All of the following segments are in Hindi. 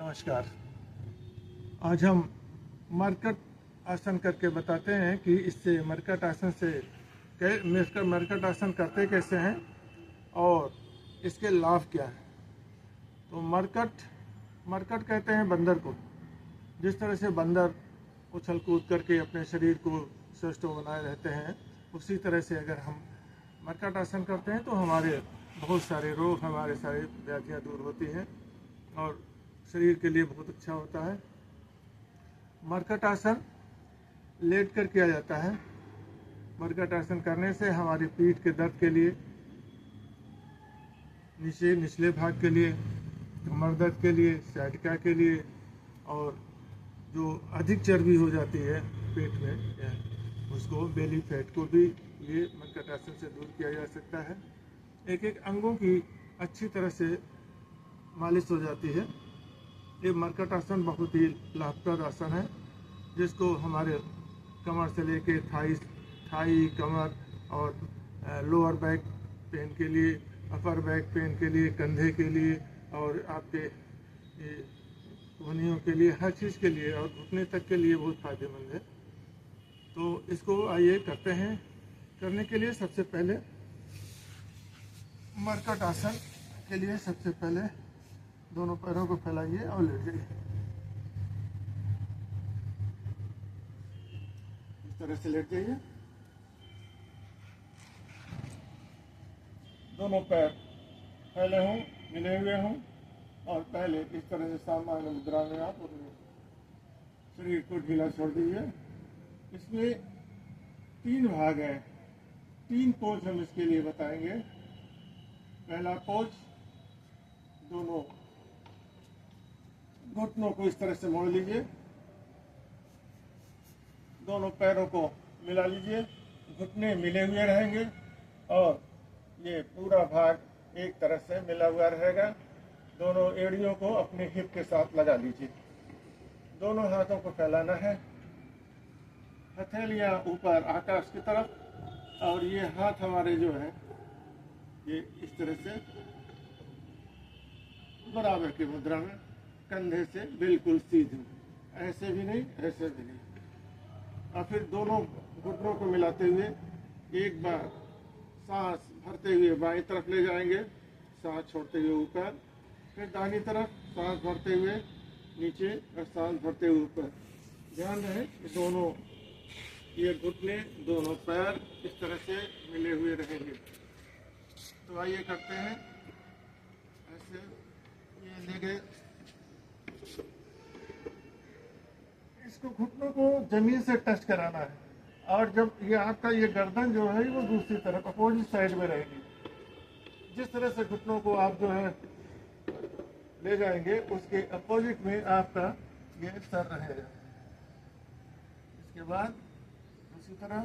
नमस्कार। आज हम मरकट आसन करके बताते हैं कि इससे मरकट आसन से मरकट आसन करते कैसे हैं और इसके लाभ क्या हैं। तो मरकट कहते हैं बंदर को। जिस तरह से बंदर उछल कूद करके अपने शरीर को स्वस्थ बनाए रहते हैं, उसी तरह से अगर हम मरकट आसन करते हैं तो हमारे बहुत सारे रोग, हमारे सारी व्याधियाँ दूर होती हैं और शरीर के लिए बहुत अच्छा होता है। मरकट आसन लेट कर किया जाता है। मरकट आसन करने से हमारी पीठ के दर्द के लिए, निचले भाग के लिए, कमर दर्द के लिए, साइटिका के लिए और जो अधिक चर्बी हो जाती है पेट में, उसको बेली फैट को भी ये मरकट आसन से दूर किया जा सकता है। एक अंगों की अच्छी तरह से मालिश हो जाती है। ये मरकट आसन बहुत ही लाभप्रद आसन है, जिसको हमारे कमर से लेके थाई, कमर और लोअर बैक पेन के लिए, अपर बैक पेन के लिए, कंधे के लिए और आपके घुटनों के लिए, हर चीज़ के लिए और घुटने तक के लिए बहुत फायदेमंद है। तो इसको आइए करते हैं। करने के लिए सबसे पहले मरकट आसन के लिए सबसे पहले दोनों पैरों को फैलाइए और लेट जाइए। इस तरह से लेट जाइए। दोनों पैर फैले हों, मिले हुए हों और पहले इस तरह से सामान्य मुद्रा में आप अपने शरीर को ढीला छोड़ दीजिए। इसमें 3 भाग हैं, 3 पोज हम इसके लिए बताएंगे। पहला पोज, दोनों घुटनों को इस तरह से मोड़ लीजिए, दोनों पैरों को मिला लीजिए, घुटने मिले हुए रहेंगे और ये पूरा भाग एक तरह से मिला हुआ रहेगा। दोनों एड़ियों को अपने हिप के साथ लगा लीजिए। दोनों हाथों को फैलाना है, हथेलियां ऊपर आकाश की तरफ और ये हाथ हमारे जो है ये इस तरह से बराबर की मुद्रा में, कंधे से बिल्कुल सीधे, ऐसे भी नहीं, ऐसे भी नहीं। और फिर दोनों घुटनों को मिलाते हुए एक बार सांस भरते हुए बाईं तरफ ले जाएंगे, सांस छोड़ते हुए ऊपर, फिर दाहिनी तरफ सांस भरते हुए नीचे और सांस भरते हुए ऊपर। ध्यान रहे कि दोनों ये घुटने, दोनों पैर इस तरह से मिले हुए रहेंगे। तो आइए करते हैं। ऐसे ये ले गए, इसको घुटनों को जमीन से टच कराना है और जब ये आपका ये गर्दन जो है वो दूसरी तरफ अपोजिट साइड में रहेगी। जिस तरह से घुटनों को आप जो है ले जाएंगे उसके अपोजिट में आपका ये सर रहेगा। इसके बाद दूसरी तरफ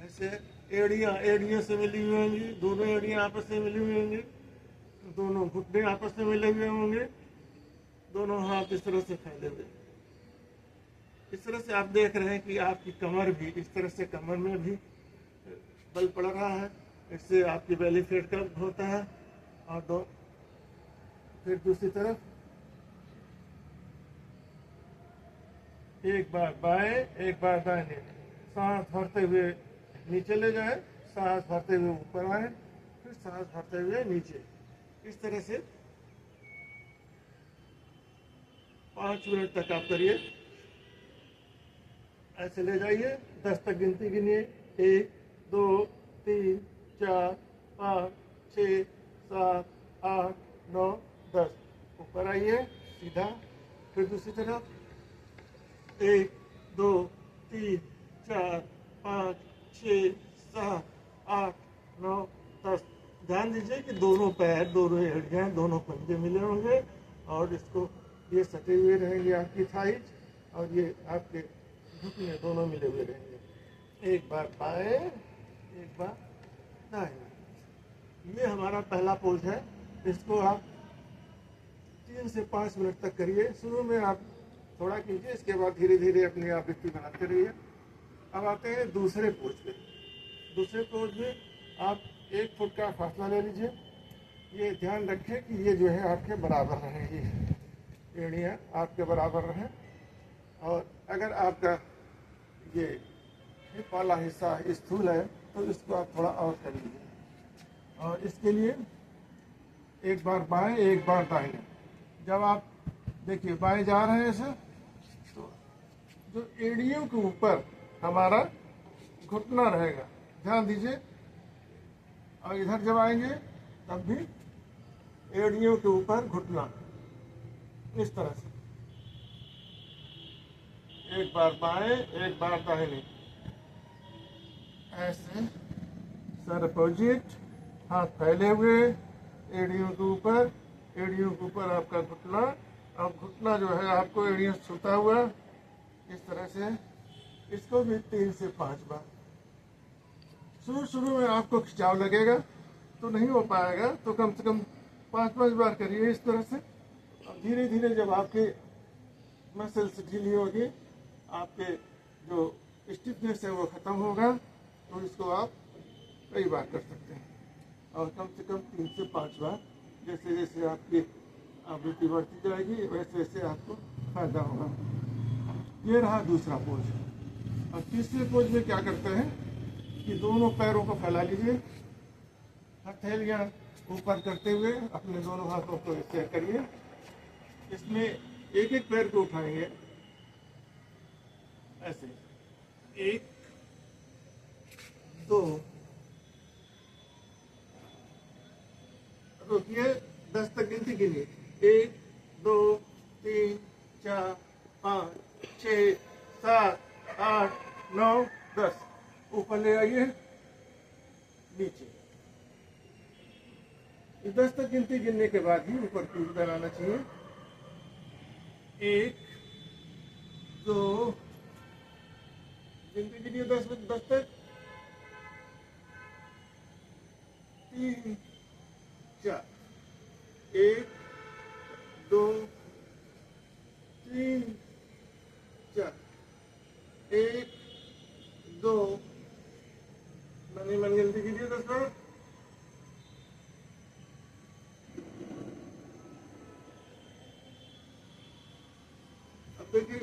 ऐसे एड़ियां से मिली हुई होंगी, दोनों एड़ियां आपस में मिली हुई होंगी, दोनों घुटने आपस में मिले हुए होंगे, दोनों हाथ इस तरह से फैले हुए। इस तरह से आप देख रहे हैं कि आपकी कमर भी इस तरह से, कमर में भी बल पड़ रहा है। इससे आपकी बेली फैट कम होता है। और फिर दूसरी तरफ एक बार बाएं, एक बार दाहिने, सांस भरते हुए नीचे ले जाए, सांस भरते हुए ऊपर आए, फिर सांस भरते हुए नीचे। इस तरह से 5 मिनट तक आप करिए। ऐसे ले जाइए, 10 तक गिनती गिनिए। 1 2 3 4 5 6 7 8 9 10। ऊपर आइए सीधा, फिर दूसरी तरफ 1 2 3 4 5 6 7 8 9 10। ध्यान दीजिए कि दोनों पैर, दोनों एड़ियां, दोनों पंजे मिले होंगे और इसको ये सटे हुए रहेंगे, आपकी थाइज और ये आपके घुटने दोनों मिले हुए रहेंगे। एक बार बाएं, एक बार दाएं। ये हमारा पहला पोज है। इसको आप 3 से 5 मिनट तक करिए। शुरू में आप थोड़ा कीजिए, इसके बाद धीरे धीरे अपनी आवृत्ति बनाते रहिए। अब आते हैं दूसरे पोज पे। दूसरे पोज में आप 1 फुट का फासला ले लीजिए। ये ध्यान रखें कि ये जो है आपके बराबर रहेगी। एड़ियाँ आपके बराबर रहें। और अगर आपका ये हिप वाला हिस्सा स्थूल है तो इसको आप थोड़ा और कर लीजिए। और इसके लिए एक बार बाएं एक बार दाहिने। जब आप देखिए बाएं जा रहे हैं ऐसे, तो जो एड़ियों के ऊपर हमारा घुटना रहेगा, ध्यान दीजिए। और इधर जब आएंगे तब भी एड़ियों के ऊपर घुटना, इस तरह से एक बार बाएं एक बार दाहिने, ऐसे सर अपोजिट, हाथ फैले हुए, एड़ियों के ऊपर, एड़ियों के ऊपर आपका घुटना। अब घुटना जो है आपको एड़ियों से छूता हुआ, इस तरह से। इसको भी 3 से 5 बार। शुरू में आपको खिंचाव लगेगा तो नहीं हो पाएगा, तो कम से कम 5 बार करिए इस तरह से। और धीरे धीरे जब आपके मसल्स ढीली होगी, आपके जो स्टिफनेस है वो ख़त्म होगा, तो इसको आप कई बार कर सकते हैं। और कम से कम 3 से 5 बार, जैसे जैसे आपकी आवृत्ति बढ़ती जाएगी वैसे वैसे आपको फायदा होगा। ये रहा दूसरा पोज। और तीसरे पोज में क्या करते हैं कि दोनों पैरों को फैला लीजिए, हथेलियाँ ऊपर करते हुए अपने दोनों हाथों को ऐसे करिए। इसमें एक एक पैर को उठाएंगे ऐसे, 1 2, रुकिए, 10 तक गिनती गिनिए। 1 2 3 4 5 6 7 8 9 10। ऊपर ले आइए, नीचे। 10 तक गिनती गिनने के बाद ही ऊपर की उधर आना चाहिए। 1 2, गिनती गिनिए 10 तक। 3 4, 1 2 3 4, 1 2, मन गिनती कीजिए 10 बार। अब देखिए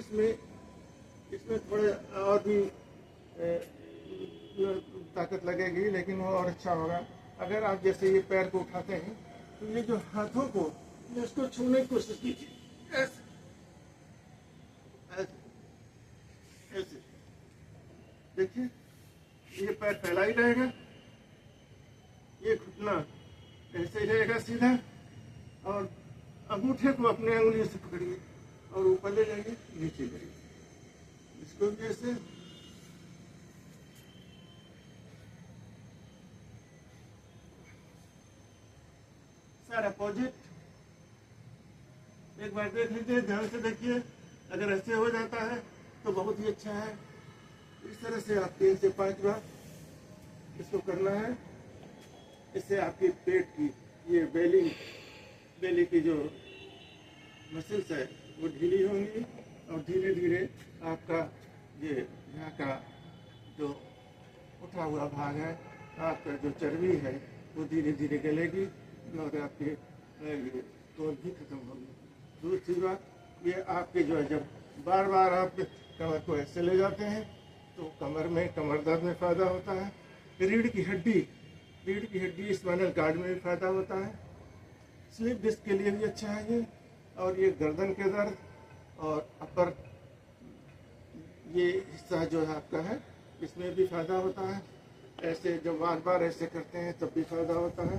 इसमें थोड़े और भी ताकत लगेगी, लेकिन वो और अच्छा होगा। अगर आप जैसे ये पैर को उठाते हैं तो ये जो हाथों को इसको छूने की कोशिश कीजिए, ऐसे ऐसे ऐसे। देखिए ये पैर फैला ही रहेगा, ये घुटना ऐसे ही रहेगा सीधा। और अंगूठे को अपने अंगुलियों से पकड़िए और ऊपर ले जाइए, नीचे जाइए। इसको भी ऐसे। सर अपोजिट, एक बार देख लीजिए, ध्यान से देखिए। अगर ऐसे हो जाता है तो बहुत ही अच्छा है। इस तरह से आप 3 से 5 बार इसको करना है। इससे आपकी पेट की ये बेली की जो मसल्स है वो ढीली होंगी, और धीरे धीरे आपका ये यहाँ का जो उठा हुआ भाग है, आपका जो चर्बी है वो धीरे धीरे गलेगी और आपके ये तोल भी खत्म होगी। दूसरी बात, ये आपके जो है जब बार बार आप कमर को ऐसे ले जाते हैं तो कमर दर्द में फ़ायदा होता है। रीढ़ की हड्डी स्पाइनल कॉर्ड में भी फ़ायदा होता है। स्लिप डिस्क के लिए भी अच्छा है ये। और ये गर्दन के दर्द और अपर ये हिस्सा जो है आपका है, इसमें भी फ़ायदा होता है। ऐसे जब बार बार ऐसे करते हैं तब भी फ़ायदा होता है।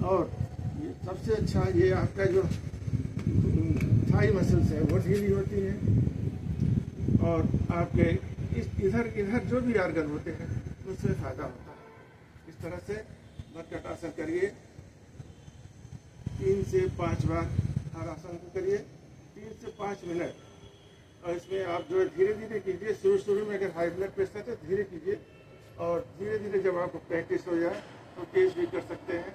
और ये सबसे अच्छा, ये आपका जो थाई मसल्स है वो ढीली होती हैं, और आपके इधर जो भी आर्गन होते हैं उससे फ़ायदा होता है। इस तरह से भरकटासन करिए, 3 से 5 बार हर आसन को करिए, 3 से 5 मिनट। और इसमें आप जो है धीरे धीरे कीजिए। शुरू में अगर हाई ब्लड प्रेशर है तो धीरे कीजिए, और धीरे धीरे जब आपको प्रैक्टिस हो जाए तो तेज़ भी कर सकते हैं।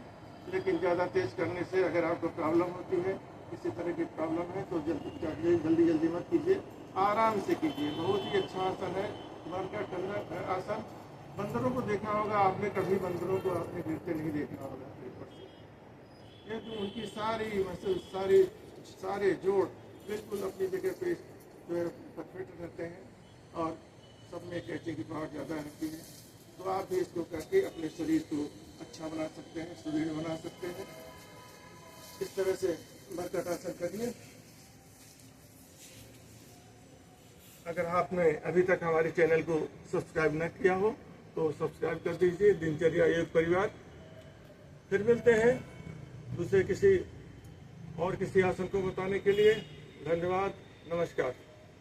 लेकिन ज़्यादा तेज़ करने से अगर आपको प्रॉब्लम होती है, किसी तरह की प्रॉब्लम है, तो जल्दी मत कीजिए, आराम से कीजिए। बहुत ही अच्छा आसन है भरकट आसन। बंदरों को देखा होगा आपने, कभी बंदरों को आपने गिरते नहीं देखा होगा ऊपर से, क्योंकि उनकी सारी मसल सारे जोड़ बिल्कुल अपनी जगह पे जो है परफेक्ट रहते हैं और सब में कैचिंग की पावर ज़्यादा रहती है। तो आप भी इसको करके अपने शरीर को अच्छा बना सकते हैं, सुदृढ़ बना सकते हैं। इस तरह से बरकत आसन करिए। अगर आपने अभी तक हमारे चैनल को सब्सक्राइब न किया हो तो सब्सक्राइब कर दीजिए। दिनचर्या योग परिवार। फिर मिलते हैं दूसरे किसी आसन को बताने के लिए। धन्यवाद, नमस्कार।